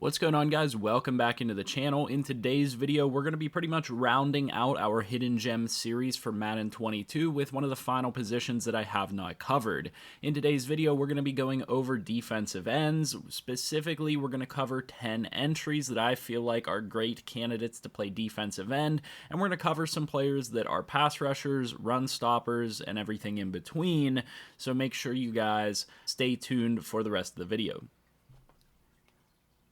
What's going on, guys? Welcome back into the channel. In today's video, we're going to be pretty much rounding out our Hidden Gem series for Madden 22 with one of the final positions that I have not covered. In today's video, we're going to be going over defensive ends. Specifically, we're going to cover 10 entries that I feel like are great candidates to play defensive end, and we're going to cover some players that are pass rushers, run stoppers, and everything in between. So make sure you guys stay tuned for the rest of the video.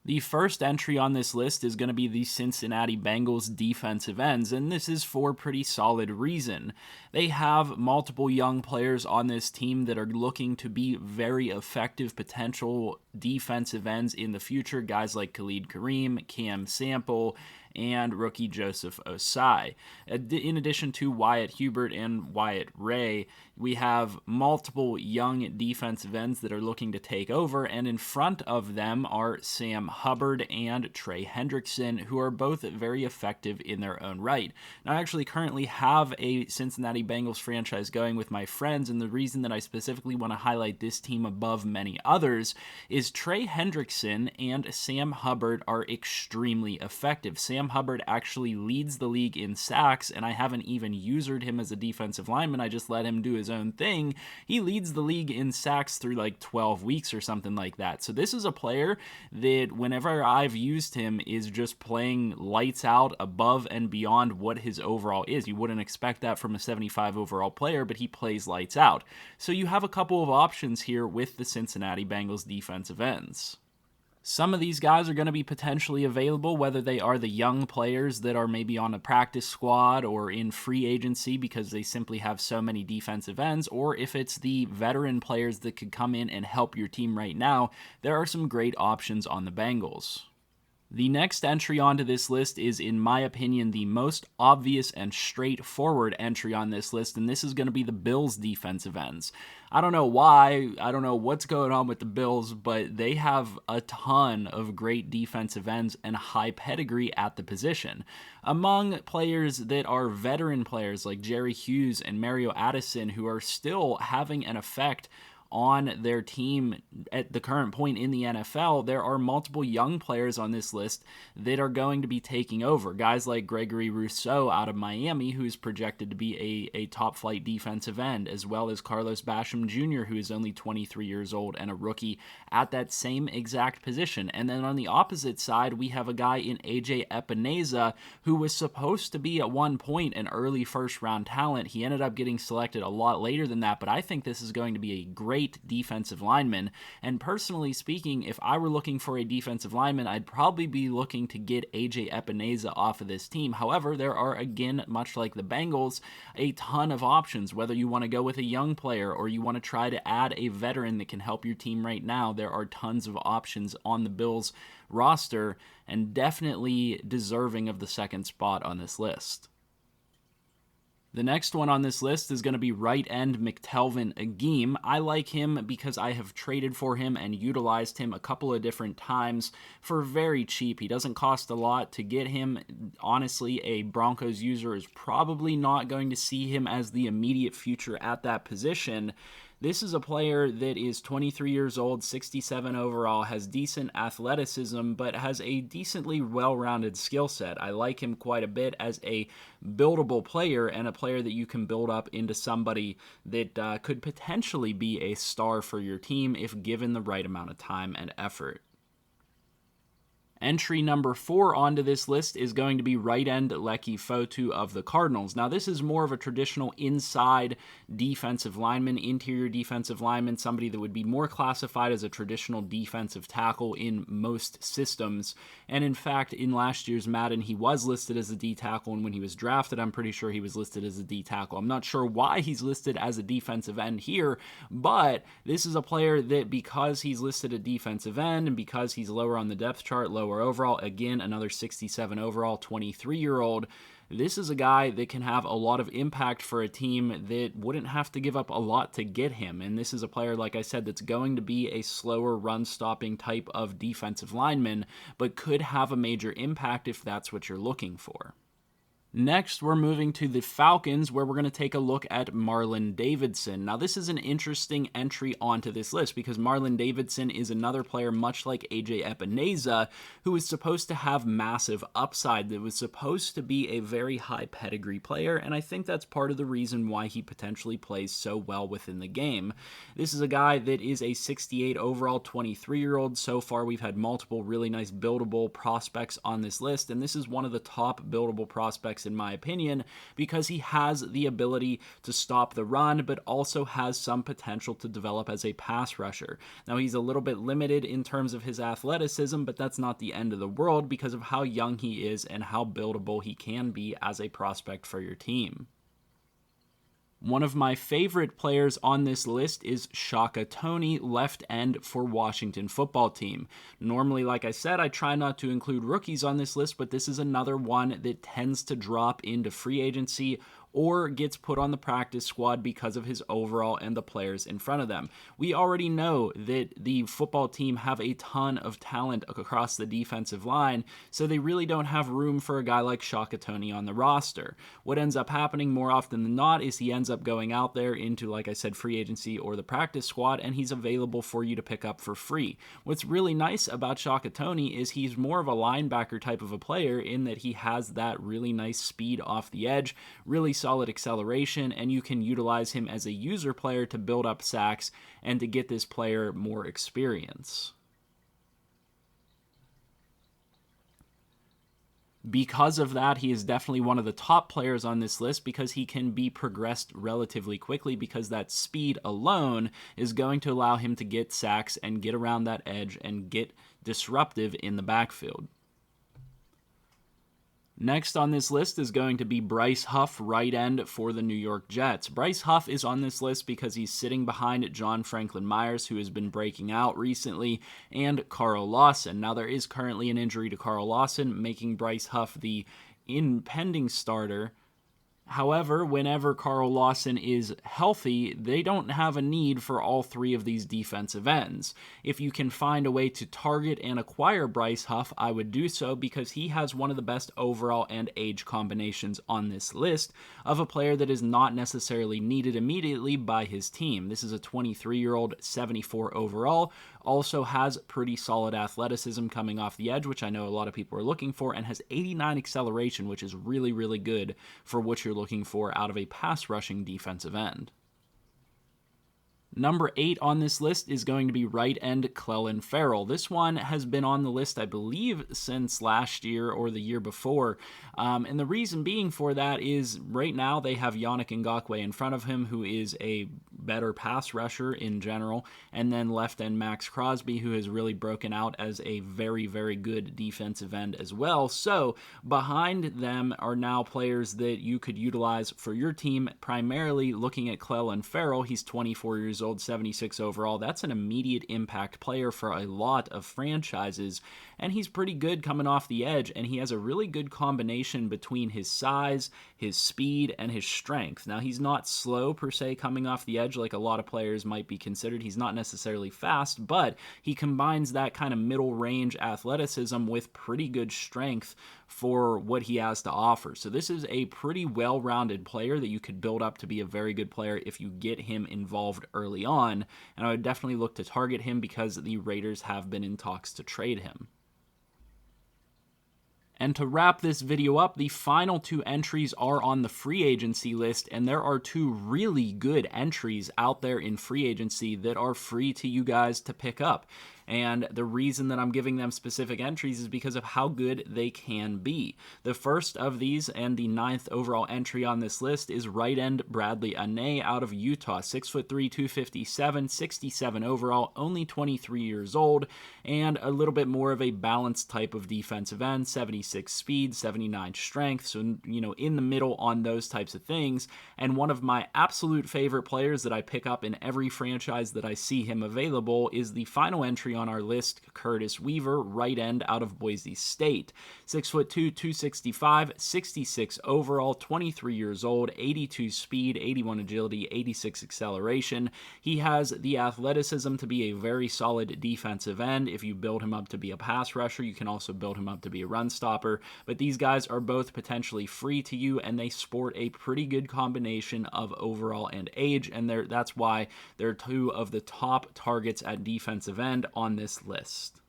The first entry on this list is going to be the Cincinnati Bengals defensive ends, and this is for pretty solid reason. They have multiple young players on this team that are looking to be very effective potential defensive ends in the future, guys like Khalid Kareem, Cam Sample, and rookie Joseph Osai. In addition to Wyatt Hubert and Wyatt Ray, we have multiple young defensive ends that are looking to take over, and in front of them are Sam Hubbard and Trey Hendrickson, who are both very effective in their own right. Now, I actually currently have a Cincinnati Bengals franchise going with my friends, and the reason that I specifically want to highlight this team above many others is Trey Hendrickson and Sam Hubbard are extremely effective. Sam Hubbard actually leads the league in sacks, and I haven't even usered him as a defensive lineman. I just let him do his own thing. He leads the league in sacks through like 12 weeks or something like that. So this is a player that whenever I've used him is just playing lights out above and beyond what his overall is. You wouldn't expect that from a 75 overall player, but he plays lights out. So you have a couple of options here with the Cincinnati Bengals defensive ends. Some of these guys are going to be potentially available, whether they are the young players that are maybe on a practice squad or in free agency because they simply have so many defensive ends, or if it's the veteran players that could come in and help your team right now. There are some great options on the Bengals. The next entry onto this list is, in my opinion, the most obvious and straightforward entry on this list, and this is going to be the Bills' defensive ends. I don't know why, I don't know what's going on with the Bills, but they have a ton of great defensive ends and high pedigree at the position. Among players that are veteran players like Jerry Hughes and Mario Addison, who are still having an effect on their team at the current point in the NFL, there are multiple young players on this list that are going to be taking over. Guys like Gregory Rousseau out of Miami, who's projected to be a top-flight defensive end, as well as Carlos Basham Jr., who is only 23 years old and a rookie at that same exact position. And then on the opposite side, we have a guy in A.J. Epineza, who was supposed to be at one point an early first-round talent. He ended up getting selected a lot later than that, but I think this is going to be a great defensive lineman. And personally speaking, if I were looking for a defensive lineman, I'd probably be looking to get AJ Epineza off of this team. However, there are, again, much like the Bengals, a ton of options. Whether you want to go with a young player or you want to try to add a veteran that can help your team right now, there are tons of options on the Bills roster and definitely deserving of the second spot on this list. The next one on this list is going to be right end McTelvin Agim. I like him because I have traded for him and utilized him a couple of different times for very cheap. He doesn't cost a lot to get him. Honestly, a Broncos user is probably not going to see him as the immediate future at that position. This is a player that is 23 years old, 67 overall, has decent athleticism, but has a decently well-rounded skill set. I like him quite a bit as a buildable player and a player that you can build up into somebody that could potentially be a star for your team if given the right amount of time and effort. Entry number 4 onto this list is going to be right end Leki Fotu of the Cardinals. Now, this is more of a traditional inside defensive lineman, interior defensive lineman, somebody that would be more classified as a traditional defensive tackle in most systems. And in fact, in last year's Madden, he was listed as a D tackle, and when he was drafted, I'm pretty sure he was listed as a D tackle. I'm not sure why he's listed as a defensive end here, but this is a player that, because he's listed a defensive end and because he's lower on the depth chart, lower overall, again, another 67 overall, 23-year-old. This is a guy that can have a lot of impact for a team that wouldn't have to give up a lot to get him. And this is a player, like I said, that's going to be a slower run-stopping type of defensive lineman, but could have a major impact if that's what you're looking for. Next, we're moving to the Falcons, where we're going to take a look at Marlon Davidson. Now, this is an interesting entry onto this list because Marlon Davidson is another player, much like AJ Epineza, who is supposed to have massive upside, that was supposed to be a very high pedigree player, and I think that's part of the reason why he potentially plays so well within the game. This is a guy that is a 68 overall 23-year-old. So far, we've had multiple really nice buildable prospects on this list, and this is one of the top buildable prospects in my opinion, because he has the ability to stop the run, but also has some potential to develop as a pass rusher. Now, he's a little bit limited in terms of his athleticism, but that's not the end of the world because of how young he is and how buildable he can be as a prospect for your team. One of my favorite players on this list is Shaka Toney, left end for Washington football team. Normally, like I said, I try not to include rookies on this list, but this is another one that tends to drop into free agency or gets put on the practice squad because of his overall and the players in front of them. We already know that the football team have a ton of talent across the defensive line, so they really don't have room for a guy like Shaka Toney on the roster. What ends up happening more often than not is he ends up going out there into, like I said, free agency or the practice squad, and he's available for you to pick up for free. What's really nice about Shaka Toney is he's more of a linebacker type of a player in that he has that really nice speed off the edge, really solid acceleration, and you can utilize him as a user player to build up sacks and to get this player more experience. Because of that, he is definitely one of the top players on this list because he can be progressed relatively quickly because that speed alone is going to allow him to get sacks and get around that edge and get disruptive in the backfield. Next on this list is going to be Bryce Huff, right end for the New York Jets. Bryce Huff is on this list because he's sitting behind John Franklin Myers, who has been breaking out recently, and Carl Lawson. Now, there is currently an injury to Carl Lawson, making Bryce Huff the impending starter. However, whenever Carl Lawson is healthy, they don't have a need for all three of these defensive ends. If you can find a way to target and acquire Bryce Huff, I would do so because he has one of the best overall and age combinations on this list of a player that is not necessarily needed immediately by his team. This is a 23-year-old, 74 overall, also has pretty solid athleticism coming off the edge, which I know a lot of people are looking for, and has 89 acceleration, which is really, really good for what you're looking for out of a pass rushing defensive end. Number 8 on this list is going to be right end Clelin Farrell. This one has been on the list, I believe, since last year or the year before. And the reason being for that is right now they have Yannick Ngakoue in front of him, who is a better pass rusher in general, and then left end Max Crosby, who has really broken out as a very, very good defensive end as well. So behind them are now players that you could utilize for your team, primarily looking at Clelin Farrell. He's 24 years old, 76 overall. That's an immediate impact player for a lot of franchises, and he's pretty good coming off the edge, and he has a really good combination between his size, his speed, and his strength. Now, he's not slow per se coming off the edge like a lot of players might be considered. He's not necessarily fast, but he combines that kind of middle range athleticism with pretty good strength for what he has to offer. So this is a pretty well-rounded player that you could build up to be a very good player if you get him involved early on, and I would definitely look to target him because the Raiders have been in talks to trade him. And to wrap this video up, the final 2 entries are on the free agency list, and there are 2 really good entries out there in free agency that are free to you guys to pick up. And the reason that I'm giving them specific entries is because of how good they can be. The first of these and the 9th overall entry on this list is right end Bradley Anae out of Utah. 6'3", 257, 67 overall, only 23 years old, and a little bit more of a balanced type of defensive end, 76 speed, 79 strength, so, in the middle on those types of things. And one of my absolute favorite players that I pick up in every franchise that I see him available is the final entry on our list, Curtis Weaver, right end out of Boise State. 6'2", 265, 66 overall, 23 years old, 82 speed, 81 agility, 86 acceleration. He has the athleticism to be a very solid defensive end. If you build him up to be a pass rusher, you can also build him up to be a run stopper. But these guys are both potentially free to you, and they sport a pretty good combination of overall and age, and that's why they're two of the top targets at defensive end on this list.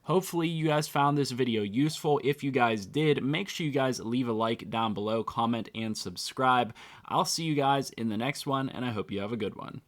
Hopefully you guys found this video useful. If you guys did, make sure you guys leave a like down below, comment, and subscribe. I'll see you guys in the next one, and I hope you have a good one.